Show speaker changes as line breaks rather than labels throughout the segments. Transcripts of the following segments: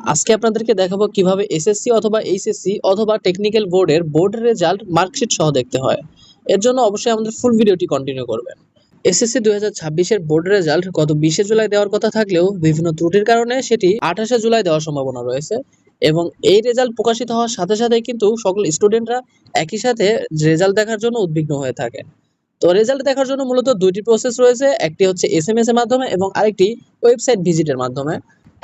আজকে আপনাদেরকে দেখাবো কিভাবে এসএসসি অথবা এইচএসসি অথবা টেকনিক্যাল বোর্ডের বোর্ড রেজাল্ট মার্কশিট সহ দেখতে হয়। এর জন্য অবশ্যই আমাদের ফুল ভিডিওটি কন্টিনিউ করবেন। এসএসসি 2026 এর বোর্ড রেজাল্ট গত 20 জুলাই দেওয়ার কথা থাকলেও বিভিন্ন ত্রুটির কারণে সেটি 28 জুলাই দেওয়ার সম্ভাবনা রয়েছে এবং এই রেজাল্ট প্রকাশিত হওয়ার সাথে সাথে কিন্তু সকল স্টুডেন্টরা একই সাথে রেজাল্ট দেখার জন্য উদ্বিগ্ন হয়ে থাকে। তো রেজাল্ট দেখার জন্য মূলত দুইটি প্রসেস রয়েছে, একটি হচ্ছে এসএমএস এর মাধ্যমে এবং আরেকটি ওয়েবসাইট ভিজিটের মাধ্যমে।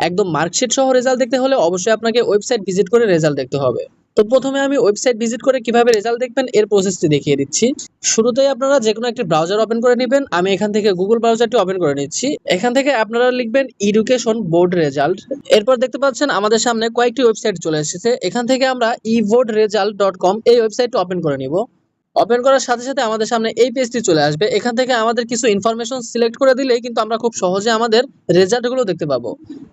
একদম মার্কশিট সহ রেজাল্ট দেখতে হলে অবশ্যই আপনাকে ওয়েবসাইট ভিজিট করে রেজাল্ট দেখতে হবে। তো প্রথমে আমি ওয়েবসাইট ভিজিট করে কিভাবে রেজাল্ট দেখবেন এর প্রসেসটি দেখিয়ে দিচ্ছি। শুরুতেই আপনারা যে কোনো একটি ব্রাউজার ওপেন করে নেবেন। আমি এখান থেকে গুগল ব্রাউজারটি ওপেন করে নিচ্ছি। এখান থেকে আপনারা লিখবেন এডুকেশন বোর্ড রেজাল্ট। এরপর দেখতে পাচ্ছেন আমাদের সামনে কয়েকটি ওয়েবসাইট চলে এসেছে। এখান থেকে আমরা eboardresult.com এই ওয়েবসাইটটি ওপেন করে নিব। ওপেন করার সাথে সাথে আমাদের সামনে এই পেজটি চলে আসবে। এখান থেকে আমাদের কিছু ইনফরমেশন সিলেক্ট করে দিলেই কিন্তু আমরা খুব সহজে আমাদের রেজাল্টগুলো দেখতে পাবো।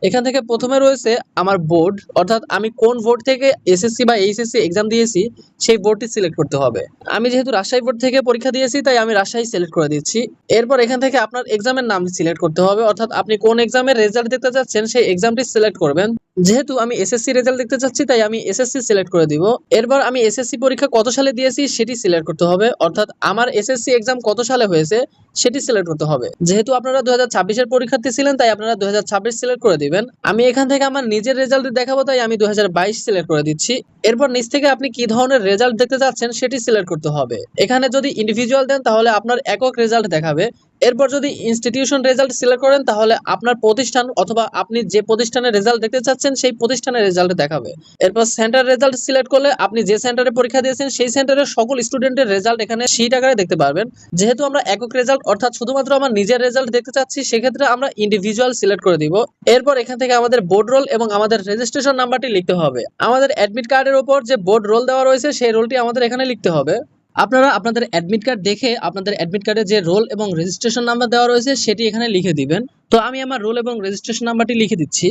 এখান থেকে প্রথমে রয়েছে আমার বোর্ড, অর্থাৎ আমি কোন বোর্ড থেকে এসএসসি বা এইচএসসি এক্সাম দিয়েছি সেই বোর্ডটি সিলেক্ট করতে হবে। আমি যেহেতু রাজশাহী বোর্ড থেকে পরীক্ষা দিয়েছি তাই আমি রাজশাহী সিলেক্ট করে দিচ্ছি। এরপর এখান থেকে আপনার এক্সামের নাম সিলেক্ট করতে হবে, অর্থাৎ আপনি কোন এক্সামের রেজাল্ট দেখতে চাচ্ছেন সেই এক্সামটি সিলেক্ট করবেন। যেহেতু আমি এসএসসি রেজাল্ট দেখতে চাচ্ছি তাই আমি এসএসসি সিলেক্ট করে দিব। এরপর আমি এসএসসি পরীক্ষা কত সালে দিয়েছি সেটি সিলেক্ট করতে হবে, অর্থাৎ আমার এসএসসি এক্সাম কত সালে হয়েছে সেটি সিলেক্ট করতে হবে। যেহেতু আপনারা 2026 এর পরীক্ষার্থী ছিলেন তাই আপনারা 2026 সিলেক্ট করে দিবেন। আমি এখান থেকে আমার নিজের রেজাল্ট দেখাবো তাই আমি 2022 সিলেক্ট করে দিচ্ছি। এরপর নিচ থেকে আপনি কি ধরনের রেজাল্ট দেখতে চাচ্ছেন সেটি সিলেক্ট করতে হবে। এখানে যদি ইন্ডিভিজুয়াল দেন তাহলে আপনার একক রেজাল্ট দেখাবে। এরপর যদি ইনস্টিটিউশন রেজাল্ট সিলেক্ট করেন তাহলে আপনার প্রতিষ্ঠান অথবা আপনি যে প্রতিষ্ঠানের রেজাল্ট দেখতে চাচ্ছেন সেই প্রতিষ্ঠানের রেজাল্ট দেখাবে। এরপর সেন্টার রেজাল্ট সিলেক্ট করলে আপনি যে সেন্টারে পরীক্ষা দিয়েছেন সেই সেন্টারের সকল স্টুডেন্টের রেজাল্ট এখানে শীট আকারে দেখতে পারবেন। যেহেতু আমরা একক রেজাল্ট অর্থাৎ শুধুমাত্র আমার নিজের রেজাল্ট দেখতে চাচ্ছি সেক্ষেত্রে আমরা ইন্ডিভিজুয়াল সিলেক্ট করে দিব। এরপর এখান থেকে আমাদের বোর্ড রোল এবং আমাদের রেজিস্ট্রেশন নাম্বারটি লিখতে হবে। আমাদের অ্যাডমিট কার্ডের উপর যে বোর্ড রোল দেওয়া রয়েছে সেই রোলটি আমাদের এখানে লিখতে হবে। আপনারা আপনাদের অ্যাডমিট কার্ড দেখে আপনাদের অ্যাডমিট কার্ডে যে রোল এবং রেজিস্ট্রেশন নাম্বার দেওয়া রয়েছে সেটি এখানে লিখে দিবেন। তো আমি আমার রোল এবং রেজিস্ট্রেশন নাম্বারটি লিখে দিচ্ছি।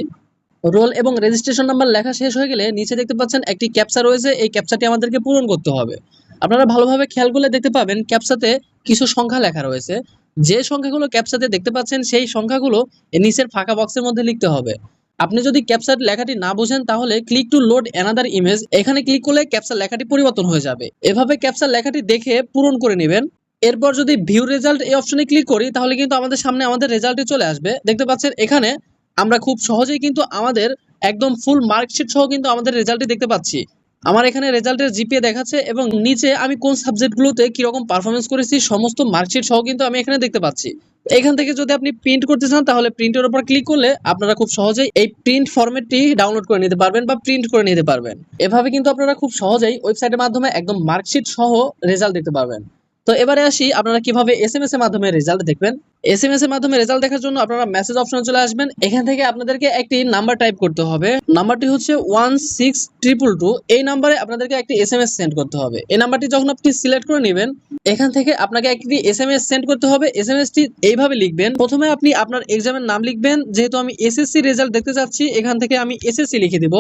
রোল এবং রেজিস্ট্রেশন নাম্বার লেখা শেষ হয়ে গেলে নিচে দেখতে পাচ্ছেন একটি ক্যাপচা রয়েছে, এই ক্যাপচাটি আমাদেরকে পূরণ করতে হবে। আপনারা ভালোভাবে খেয়াল করলে দেখতে পাবেন ক্যাপচাতে কিছু সংখ্যা লেখা রয়েছে। যে সংখ্যাগুলো ক্যাপচাতে দেখতে পাচ্ছেন সেই সংখ্যাগুলো নিচের ফাঁকা বক্সের মধ্যে লিখতে হবে। আপনি যদি ক্যাপচার লেখাটি না বুঝেন তাহলে click to load another image এখানে ক্লিক করলে ক্যাপচার লেখাটি পরিবর্তন হয়ে যাবে। এভাবে ক্যাপচার লেখাটি দেখে পূরণ করে নেবেন। এরপর যদি ভিউ রেজাল্ট এই অপশনে ক্লিক করি তাহলে কিন্তু আমাদের সামনে আমাদের রেজাল্টটি চলে আসবে। দেখতে পাচ্ছেন এখানে আমরা খুব সহজেই কিন্তু আমাদের একদম ফুল মার্কশিট সহ কিন্তু আমাদের রেজাল্টটি দেখতে পাচ্ছি। আমার এখানে রেজাল্টের জিপিএ দেখাচ্ছে এবং নিচে আমি কোন সাবজেক্টগুলোতে কিরকম পারফরমেন্স করেছি সমস্ত মার্কশিট সহ কিন্তু আমি এখানে দেখতে পাচ্ছি। এখান থেকে যদি আপনি প্রিন্ট করতে চান তাহলে প্রিন্টের উপর ক্লিক করলে আপনারা খুব সহজেই এই প্রিন্ট ফরম্যাটটি ডাউনলোড করে নিতে পারবেন বা প্রিন্ট করে নিতে পারবেন। এভাবে কিন্তু আপনারা খুব সহজেই ওয়েবসাইটের মাধ্যমে একদম মার্কশিট সহ রেজাল্ট দেখতে পারবেন। তো এবারে আসি আপনারা কিভাবে এসএমএস এর মাধ্যমে রেজাল্ট দেখবেন। এসএমএস এর মাধ্যমে রেজাল্ট দেখার জন্য আপনারা মেসেজ অপশনে চলে আসবেন। এখান থেকে আপনাদেরকে একটি নাম্বার টাইপ করতে হবে। নাম্বারটি হচ্ছে 16222। এই নাম্বারে আপনাদেরকে একটি এসএমএস সেন্ড করতে হবে। এই নাম্বারটি যখন আপনি সিলেক্ট করে নেবেন এখান থেকে আপনাকে একটি এসএমএস সেন্ড করতে হবে। এসএমএসটি এইভাবে লিখবেন। প্রথমে আপনি আপনার এক্সামের নাম লিখবেন। যেহেতু আমি এসএসসি রেজাল্ট দেখতে চাচ্ছি এখান থেকে আমি এসএসসি লিখে দেব।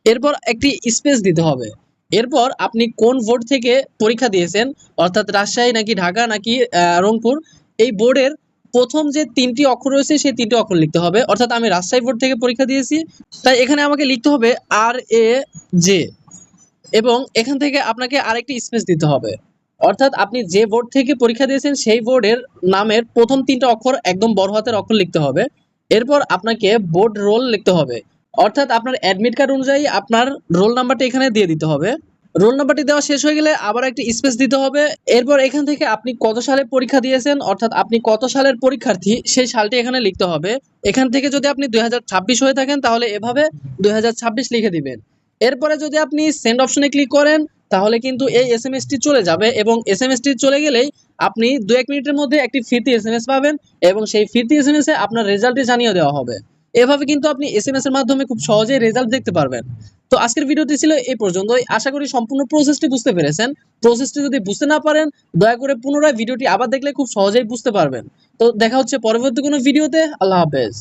এরপর একটি স্পেস দিতে হবে। এরপর আপনি কোন বোর্ড থেকে পরীক্ষা দিয়েছেন, অর্থাৎ রাজশাহী নাকি ঢাকা নাকি রংপুর, এই বোর্ডের প্রথম যে 3টি অক্ষর রয়েছে সেই 3টি অক্ষর লিখতে হবে। অর্থাৎ আমি রাজশাহী বোর্ড থেকে পরীক্ষা দিয়েছি তাই এখানে আমাকে লিখতে হবে RAJ এবং এখান থেকে আপনাকে আরেকটি স্পেস দিতে হবে। অর্থাৎ আপনি যে বোর্ড থেকে পরীক্ষা দিয়েছেন সেই বোর্ডের নামের প্রথম 3টা অক্ষর একদম বড় হাতের অক্ষর লিখতে হবে। এরপর আপনাকে বোর্ড রোল লিখতে হবে, অর্থাৎ আপনার অ্যাডমিট কার্ড অনুযায়ী আপনার রোল নাম্বারটা এখানে দিয়ে দিতে হবে। রোল নাম্বারটি দেওয়া শেষ হয়ে গেলে আবার একটি স্পেস দিতে হবে। এরপর এখান থেকে আপনি কত সালে পরীক্ষা দিয়েছেন, অর্থাৎ আপনি কত সালের পরীক্ষার্থী সেই সালটি এখানে লিখতে হবে। এখান থেকে যদি আপনি 2026 হয়ে থাকেন তাহলে এভাবে 2026 লিখে দিবেন। এরপরে যদি আপনি সেন্ড অপশনে ক্লিক করেন তাহলে কিন্তু এই এসএমএসটি চলে যাবে এবং এসএমএসটি চলে গেলেই আপনি 2-1 মিনিটের মধ্যে একটি ফিরতি এসএমএস পাবেন এবং সেই ফিরতি এসএমএস এ আপনার রেজাল্টটি জানিয়ে দেওয়া হবে। এভাবে কিন্তু আপনি এসএমএস এর মাধ্যমে খুব সহজেই রেজাল্ট দেখতে পারবেন। তো আজকের ভিডিওটি ছিল এই পর্যন্তই। আশা করি সম্পূর্ণ প্রসেসটি বুঝতে পেরেছেন। প্রসেসটি যদি বুঝতে না পারেন দয়া করে পুনরায় ভিডিওটি আবার দেখলে খুব সহজেই বুঝতে পারবেন। তো দেখা হচ্ছে পরবর্তী কোনো ভিডিওতে। আল্লাহ হাফেজ।